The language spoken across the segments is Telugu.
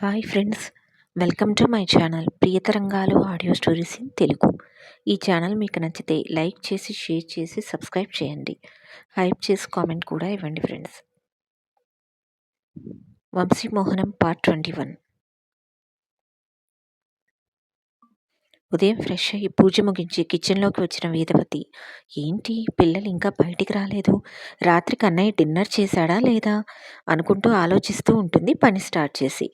Hi friends, welcome to my channel Priyatarangalu audio stories in Telugu. ఈ ఛానల్ మీకు నచ్చితే లైక్ చేసి, షేర్ చేసి, సబ్స్క్రైబ్ చేయండి. హైప్ చేసి కామెంట్ కూడా ఇవ్వండి ఫ్రెండ్స్. వంశీమోహనం పార్ట్ 21. ఉదయం ఫ్రెష్ అయ్యి పూజ ముగించి కిచెన్లోకి వచ్చిన వేదవతి, ఏంటి పిల్లలు ఇంకా బయటికి రాలేదు, రాత్రికి అన్నయ్య డిన్నర్ చేశాడా లేదా అనుకుంటూ ఆలోచిస్తూ ఉంటుంది పని స్టార్ట్ చేసి.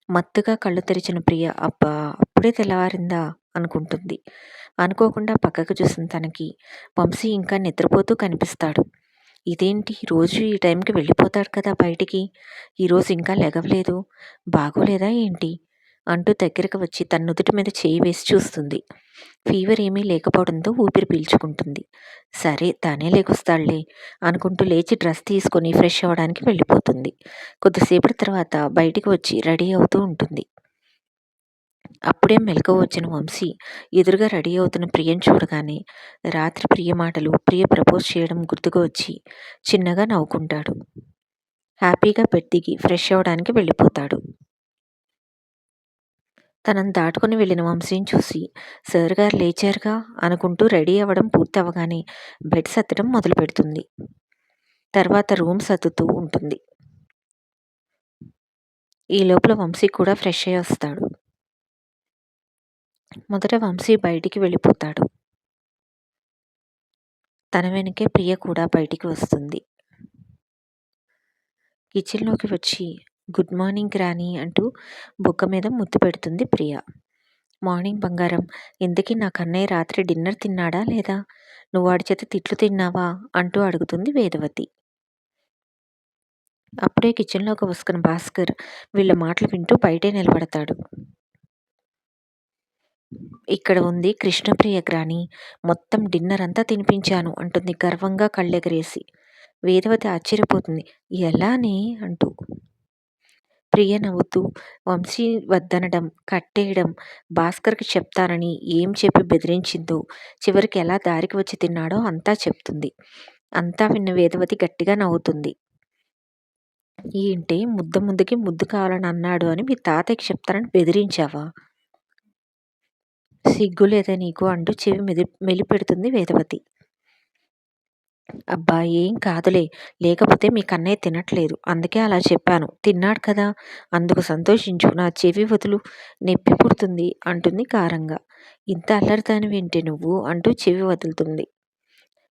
మత్తుగా కళ్ళు తెరిచిన ప్రియ, అబ్బా అప్పుడే తెల్లవారిందా అనుకుంటుంది. అనుకోకుండా పక్కకు చూసిన తనకి వంశీ ఇంకా నిద్రపోతూ కనిపిస్తాడు. ఇదేంటి రోజు ఈ టైంకి వెళ్ళిపోతాడు కదా బయటికి, ఈరోజు ఇంకా లెగవలేదు, బాగోలేదా ఏంటి అంటూ దగ్గరకు వచ్చి తన నుదుటి మీద చేయి వేసి చూస్తుంది. ఫీవర్ ఏమీ లేకపోవడంతో ఊపిరి పీల్చుకుంటుంది. సరే తానే లేకొస్తాడులే అనుకుంటూ లేచి డ్రెస్ తీసుకొని ఫ్రెష్ అవ్వడానికి వెళ్ళిపోతుంది. కొద్దిసేపటి తర్వాత బయటికి వచ్చి రెడీ అవుతూ ఉంటుంది. అప్పుడే మెలకువ వచ్చిన వంశీ ఎదురుగా రెడీ అవుతున్న ప్రియను చూడగానే రాత్రి ప్రియ మాటలు, ప్రియ ప్రపోజ్ చేయడం గుర్తుకు వచ్చి చిన్నగా నవ్వుకుంటాడు. హ్యాపీగా బెడ్ దిగి ఫ్రెష్ అవ్వడానికి వెళ్ళిపోతాడు. తనను దాటుకుని వెళ్ళిన వంశీని చూసి సార్ గారు లేచారుగా అనుకుంటూ రెడీ అవ్వడం పూర్తి అవ్వగానే బెడ్ సర్దడం మొదలు పెడుతుంది. తర్వాత రూమ్ సర్దుతూ ఉంటుంది. ఈ లోపల వంశీ కూడా ఫ్రెష్ అయ్యి వస్తాడు. మొదట వంశీ బయటికి వెళ్ళిపోతాడు. తన వెనకే ప్రియ కూడా బయటికి వస్తుంది. కిచెన్లోకి వచ్చి గుడ్ మార్నింగ్ రాణి అంటూ బుగ్గ మీద ముద్దు పెడుతుంది ప్రియ. మార్నింగ్ బంగారం, ఇంతకీ నా కన్నయ్య రాత్రి డిన్నర్ తిన్నాడా లేదా, నువ్వు వాడి చేత తిట్లు తిన్నావా అంటూ అడుగుతుంది వేదవతి. అప్పుడే కిచెన్లోకి వస్తున్న భాస్కర్ వీళ్ళ మాటలు వింటూ బయటే నిలబడతాడు. ఇక్కడ ఉంది కృష్ణప్రియ గ్రాని, మొత్తం డిన్నర్ అంతా తినిపించాను అంటుంది గర్వంగా కళ్ళెగరేసి. వేదవతి ఆశ్చర్యపోతుంది. ఎలానే అంటూ. ప్రియ నవ్వుతూ వంశీ వద్దనడం, కట్టేయడం, భాస్కర్కి చెప్తానని ఏం చెప్పి బెదిరించిందో, చివరికి ఎలా దారికి వచ్చి తిన్నాడో అంతా చెప్తుంది. అంతా విన్న వేదవతి గట్టిగా నవ్వుతుంది. ఏంటే ముందుకి ముద్దు కావాలని అన్నాడు అని మీ తాతయ్యకి చెప్తానని బెదిరించావా, సిగ్గు లేదా నీకు అంటూ చెవి మెలిపెడుతుంది వేదవతి. అబ్బా ఏం కాదులే, లేకపోతే మీ కన్నయ్య తినట్లేదు, అందుకే అలా చెప్పాను, తిన్నాడు కదా అందుకు సంతోషించు, నా చెవి వదులు, నొప్పి పుడుతుంది అంటుంది కారంగా. ఇంత అల్లరిదానివేంటి నువ్వు అంటూ చెవి వదులుతుంది.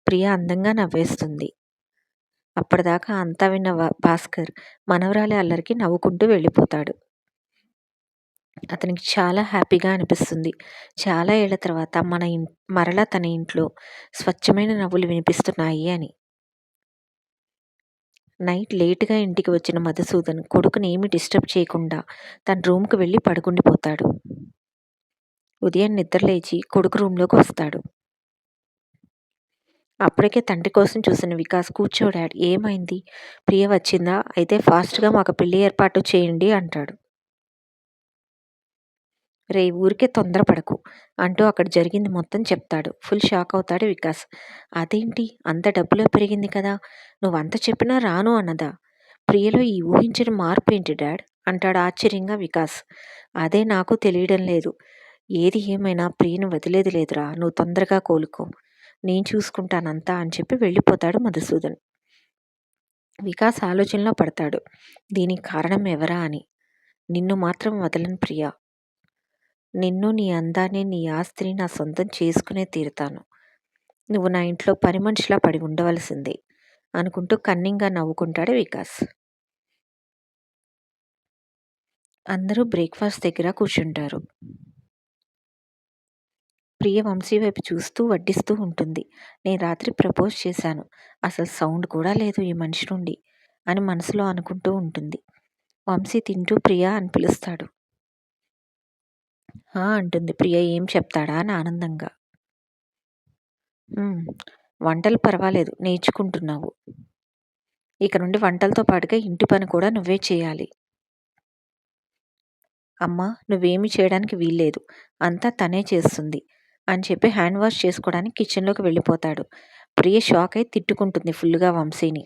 ప్రియ అందంగా నవ్వేస్తుంది. అప్పటిదాకా అంతా విన్న భాస్కర్ మనవరాలి అల్లరికి నవ్వుకుంటూ వెళ్ళిపోతాడు. అతనికి చాలా హ్యాపీగా అనిపిస్తుంది. చాలా ఏళ్ల తర్వాత మరలా తన ఇంట్లో స్వచ్ఛమైన నవ్వులు వినిపిస్తున్నాయి అని. నైట్ లేటుగా ఇంటికి వచ్చిన మధుసూదన్ కొడుకుని ఏమీ డిస్టర్బ్ చేయకుండా తన రూమ్కి వెళ్ళి పడుకుండిపోతాడు. ఉదయం నిద్రలేచి కొడుకు రూమ్లోకి వస్తాడు. అప్పటికే తండ్రి కోసం చూసిన వికాస్, కూర్చో డాడ్, ఏమైంది, ప్రియ వచ్చిందా, అయితే ఫాస్ట్గా మాకు పెళ్లి ఏర్పాటు చేయండి అంటాడు. రే ఊరికే తొందరపడకు అంటూ అక్కడ జరిగింది మొత్తం చెప్తాడు. ఫుల్ షాక్ అవుతాడు వికాస్. అదేంటి అంత డబ్బులో పెరిగింది కదా, నువ్వంత చెప్పినా రాను అన్నదా, ప్రియలో ఈ ఊహించిన మార్పు ఏంటి డాడ్ అంటాడు ఆశ్చర్యంగా వికాస్. అదే నాకు తెలియడం లేదు, ఏది ఏమైనా ప్రియను వదిలేది లేదురా, నువ్వు తొందరగా కోలుకో, నేను చూసుకుంటానంతా అని చెప్పి వెళ్ళిపోతాడు మధుసూదన్. వికాస్ ఆలోచనలో పడతాడు. దీనికి కారణం ఎవరా అని. నిన్ను మాత్రం వదలను ప్రియా, నిన్ను, నీ అందాన్ని, నీ ఆస్తిని నా సొంతం చేసుకునే తీరుతాను, నువ్వు నా ఇంట్లో పని మనిషిలా పడి ఉండవలసిందే అనుకుంటూ కన్నింగా నవ్వుకుంటాడు వికాస్. అందరూ బ్రేక్ఫాస్ట్ దగ్గర కూర్చుంటారు. ప్రియ వంశీ వైపు చూస్తూ వడ్డిస్తూ ఉంటుంది. నేను రాత్రి ప్రపోజ్ చేశాను, అసలు సౌండ్ కూడా లేదు ఈ మనిషి నుండి అని మనసులో అనుకుంటూ ఉంటుంది. వంశీ తింటూ ప్రియా అని పిలుస్తాడు. అంటుంది ప్రియ. ఏం చెప్తాడా అని ఆనందంగా. వంటలు పర్వాలేదు, నేర్చుకుంటున్నావు, ఇక నుండి వంటలతో పాటుగా ఇంటి పని కూడా నువ్వే చేయాలి. అమ్మా నువ్వేమీ చేయడానికి వీల్లేదు, అంతా తనే చేస్తుంది అని చెప్పి హ్యాండ్ వాష్ చేసుకోవడానికి కిచెన్లోకి వెళ్ళిపోతాడు. ప్రియ షాక్ అయి తిట్టుకుంటుంది ఫుల్గా వంశీని.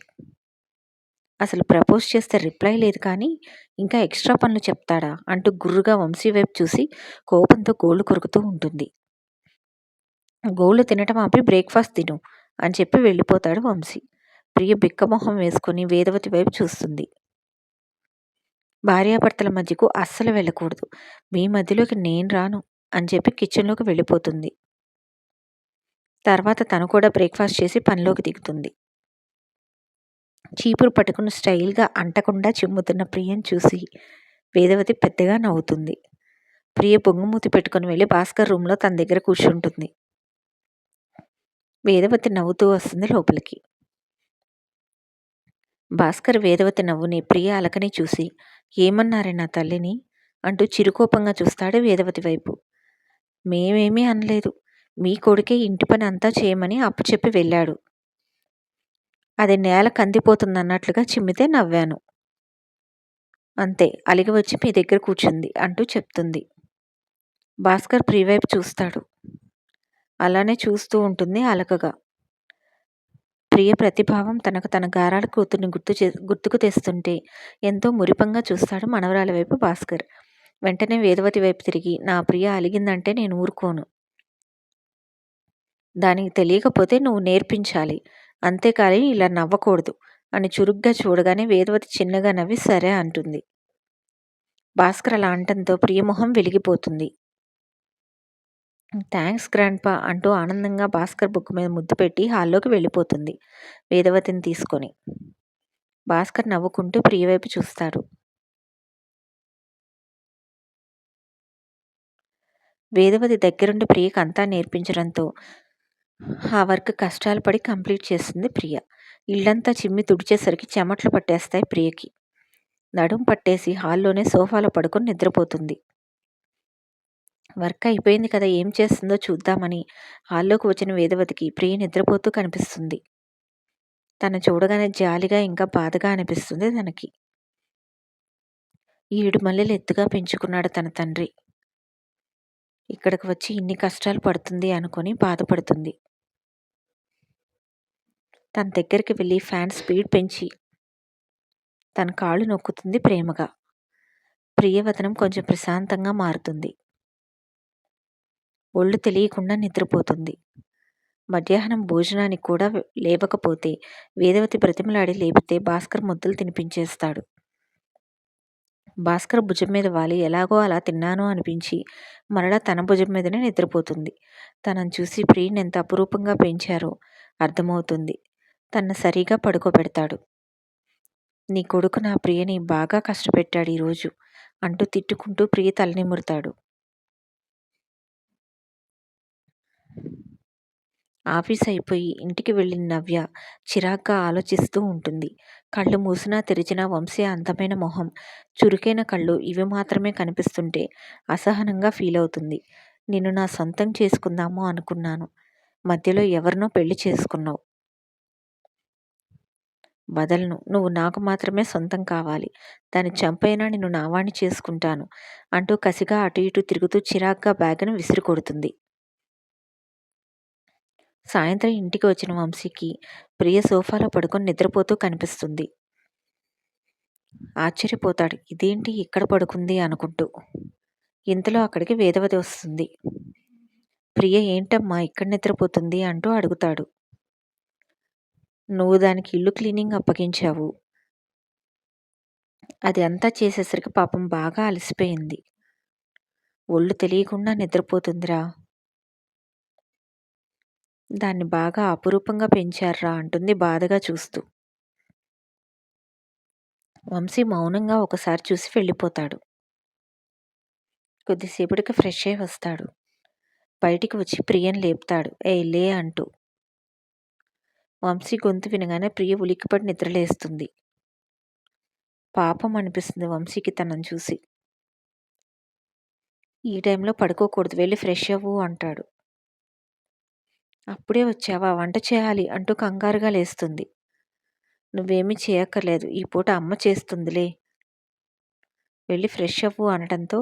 అసలు ప్రపోజ్ చేస్తే రిప్లై లేదు కానీ, ఇంకా ఎక్స్‌ట్రా పనులు చెప్తాడా? అంటూ గుర్రుగా వంశీ వైపు చూసి కోపంతో గోళ్లు కొరుకుతూ ఉంటుంది. గోళ్లు తినటం ఆపి బ్రేక్‌ఫాస్ట్ తిను అని చెప్పి వెళ్ళిపోతాడు వంశీ. ప్రియ బిక్కమొహం వేసుకొని వేదవతి వైపు చూస్తుంది. భార్యాభర్తల మధ్యకు అస్సలు వెళ్ళకూడదు. మీ మధ్యలోకి నేను రాను అని చెప్పి కిచెన్‌లోకి వెళ్ళిపోతుంది. తర్వాత తను కూడా బ్రేక్‌ఫాస్ట్ చేసి పనిలోకి దిగుతుంది. చీపురు పట్టుకుని స్టైల్‌గా అంటకుండా చిమ్ముతున్న ప్రియని చూసి వేదవతి పెద్దగా నవ్వుతుంది. ప్రియ పొంగుమూతి పెట్టుకొని వెళ్ళి భాస్కర్ రూమ్‌లో తన దగ్గర కూర్చుంటుంది. వేదవతి నవ్వుతూ వస్తుంది లోపలికి. భాస్కర్ వేదవతి నవ్వుని, ప్రియ అలకని చూసి ఏమన్నారే నా తల్లిని అంటూ చిరుకోపంగా చూస్తాడు వేదవతి వైపు. మేమేమీ అనలేదు. మీ కొడుకే ఇంటి పని అంతా చేయమని అప్పచెప్పి వెళ్ళాడు. అది నేల కందిపోతుందన్నట్లుగా చిమ్మితే నవ్వాను. అంతే అలిగి వచ్చి మీ దగ్గర కూర్చుంది అంటూ చెప్తుంది. భాస్కర్ ప్రియ వైపు చూస్తాడు. అలానే చూస్తూ ఉంటుంది అలకగా. ప్రియ ప్రతిభావం తనకు తన గారాల కూతుర్ని గుర్తుకు తెస్తుంటే ఎంతో మురిపంగా చూస్తాడు మనవరాలి వైపు భాస్కర్. వెంటనే వేదవతి వైపు తిరిగి నా ప్రియ అలిగిందంటే నేను ఊరుకోను. దానికి తెలియకపోతే నువ్వు నేర్పించాలి. అంతేకాని ఇలా నవ్వకూడదు అని చురుగ్గా చూడగానే వేదవతి చిన్నగా నవ్వి సరే అంటుంది. భాస్కర్ అలా అంటంతో ప్రియ మొహం వెలిగిపోతుంది. థ్యాంక్స్ గ్రాండ్‌పా అంటూ ఆనందంగా భాస్కర్ బుగ్గ మీద ముద్దు పెట్టి హాల్లోకి వెళ్ళిపోతుంది వేదవతిని తీసుకొని. భాస్కర్ నవ్వుకుంటూ ప్రియ వైపు చూస్తాడు. వేదవతి దగ్గరుండి ప్రియకి అంతా నేర్పించడంతో ఆ వర్క్ కష్టాలు పడి కంప్లీట్ చేస్తుంది ప్రియ. ఇల్లంతా చిమ్మి తుడిచేసరికి చెమట్లు పట్టేస్తాయి ప్రియకి. నడుం పట్టేసి హాల్లోనే సోఫాలో పడుకొని నిద్రపోతుంది. వర్క్ అయిపోయింది కదా ఏం చేస్తుందో చూద్దామని హాల్లోకి వచ్చిన వేదవతికి ప్రియ నిద్రపోతూ కనిపిస్తుంది. తను చూడగానే జాలిగా ఇంకా బాధగా అనిపిస్తుంది తనకి. 7 మల్లెలు ఎత్తుగా పెంచుకున్నాడు తన తండ్రి. ఇక్కడికి వచ్చి ఇన్ని కష్టాలు పడుతుంది అనుకొని బాధపడుతుంది. తన దగ్గరికి వెళ్ళి ఫ్యాన్ స్పీడ్ పెంచి తన కాళ్ళు నొక్కుతుంది ప్రేమగా. ప్రియవదనం కొంచెం ప్రశాంతంగా మారుతుంది. ఒళ్ళు తెలియకుండా నిద్రపోతుంది. మధ్యాహ్నం భోజనానికి కూడా లేవకపోతే వేదవతి బ్రతిమలాడి లేపితే భాస్కర్ ముద్దలు తినిపించేస్తాడు. భాస్కర్ భుజం మీద వాలి ఎలాగో అలా తిన్నాను అనిపించి మరలా తన భుజం మీదనే నిద్రపోతుంది. తనను చూసి ప్రియని ఎంత అపురూపంగా పెంచారో అర్థమవుతుంది. తనను సరిగా పడుకోబెడతాడు. నీ కొడుకు నా ప్రియని బాగా కష్టపెట్టాడు ఈరోజు అంటూ తిట్టుకుంటూ ప్రియ తలనిమురుతాడు. ఆఫీస్ అయిపోయి ఇంటికి వెళ్ళిన నవ్య చిరాగ్గా ఆలోచిస్తూ ఉంటుంది. కళ్ళు మూసినా తెరిచినా వంశీ అందమైన మొహం, చురుకైన కళ్ళు ఇవి మాత్రమే కనిపిస్తుంటే అసహనంగా ఫీల్ అవుతుంది. నిన్ను నా సొంతం చేసుకుందాము అనుకున్నాను. మధ్యలో ఎవరినో పెళ్లి చేసుకున్నావు. వదలను. నువ్వు నాకు మాత్రమే సొంతం కావాలి. దాన్ని చంపైనా నిన్ను నావాణ్ణి చేసుకుంటాను అంటూ కసిగా అటు ఇటు తిరుగుతూ చిరాగ్గా బ్యాగును విసిరి కొడుతుంది. సాయంత్రం ఇంటికి వచ్చిన వంశీకి ప్రియ సోఫాలో పడుకొని నిద్రపోతూ కనిపిస్తుంది. ఆశ్చర్యపోతాడు. ఇదేంటి ఇక్కడ పడుకుంది అనుకుంటూ. ఇంతలో అక్కడికి వేదవతి వస్తుంది. ప్రియ ఏంటమ్మా ఇక్కడ నిద్రపోతుంది అంటూ అడుగుతాడు. నువ్వు దానికి ఇల్లు క్లీనింగ్ అప్పగించావు. అది అంతా చేసేసరికి పాపం బాగా అలసిపోయింది. ఒళ్ళు తెలియకుండా నిద్రపోతుందిరా. దాన్ని బాగా అపురూపంగా పెంచార్రా అంటుంది బాధగా చూస్తూ. వంశీ మౌనంగా ఒకసారి చూసి వెళ్ళిపోతాడు. కొద్దిసేపటికి ఫ్రెష్ అయి వస్తాడు. బయటికి వచ్చి ప్రియని లేపుతాడు. ఏయ్ లే అంటూ. వంశీ గొంతు వినగానే ప్రియ ఉలిక్కిపడి నిద్రలేస్తుంది. పాపం అనిపిస్తుంది వంశీకి తనని చూసి. ఈ టైంలో పడుకోకూడదు వెళ్ళి ఫ్రెష్ అవ్వు అంటాడు. అప్పుడే వచ్చావా వంట చేయాలి అంటూ కంగారుగా లేస్తుంది. నువ్వేమీ చేయక్కర్లేదు ఈ పూట అమ్మ చేస్తుందిలే. వెళ్ళి ఫ్రెష్ అవ్వు అనడంతో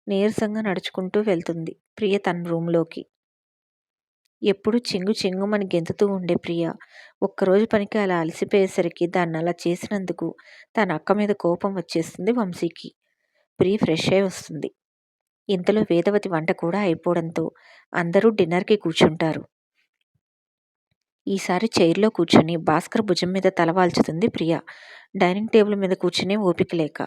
నీరసంగా నడుచుకుంటూ వెళ్తుంది ప్రియ తన రూంలోకి. ఎప్పుడూ చెంగుమని గెంతుతూ ఉండే ప్రియ ఒక్కరోజు పనికి అలా అలసిపోయేసరికి దాన్నలా చేసినందుకు తన అక్క మీద కోపం వచ్చేస్తుంది వంశీకి. ప్రియ ఫ్రెష్ అయి వస్తుంది. ఇంతలో వేదవతి వంట కూడా అయిపోవడంతో అందరూ డిన్నర్‌కి కూర్చుంటారు. ఈసారి చైర్‌లో కూర్చొని భాస్కర్ భుజం మీద తల వాల్చుతుంది ప్రియ. డైనింగ్ టేబుల్ మీద కూర్చునే ఓపిక లేక.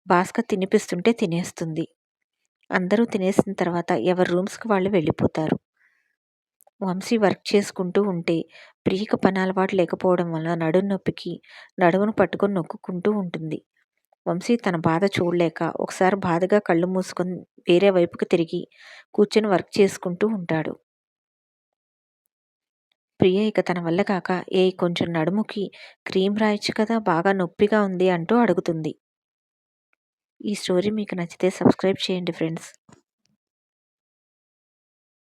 భాస్కర్ తినిపిస్తుంటే తినేస్తుంది. అందరూ తినేసిన తర్వాత ఎవరి రూమ్స్‌కి వాళ్ళు వెళ్ళిపోతారు. వంశీ వర్క్ చేసుకుంటూ ఉంటే ప్రియకి పనలవాటు లేకపోవడం వల్ల నడుం నొప్పికి నడుమును పట్టుకొని నొక్కుకుంటూ ఉంటుంది. వంశీ తన బాధ చూడలేక ఒకసారి బాధగా కళ్ళు మూసుకొని వేరే వైపుకి తిరిగి కూర్చొని వర్క్ చేసుకుంటూ ఉంటాడు. ప్రియ ఇక తన వల్ల కాక కొంచెం నడుముకి క్రీమ్ రాయొచ్చు కదా, బాగా నొప్పిగా ఉంది అంటూ అడుగుతుంది. ఈ స్టోరీ మీకు నచ్చితే సబ్స్క్రైబ్ చేయండి ఫ్రెండ్స్.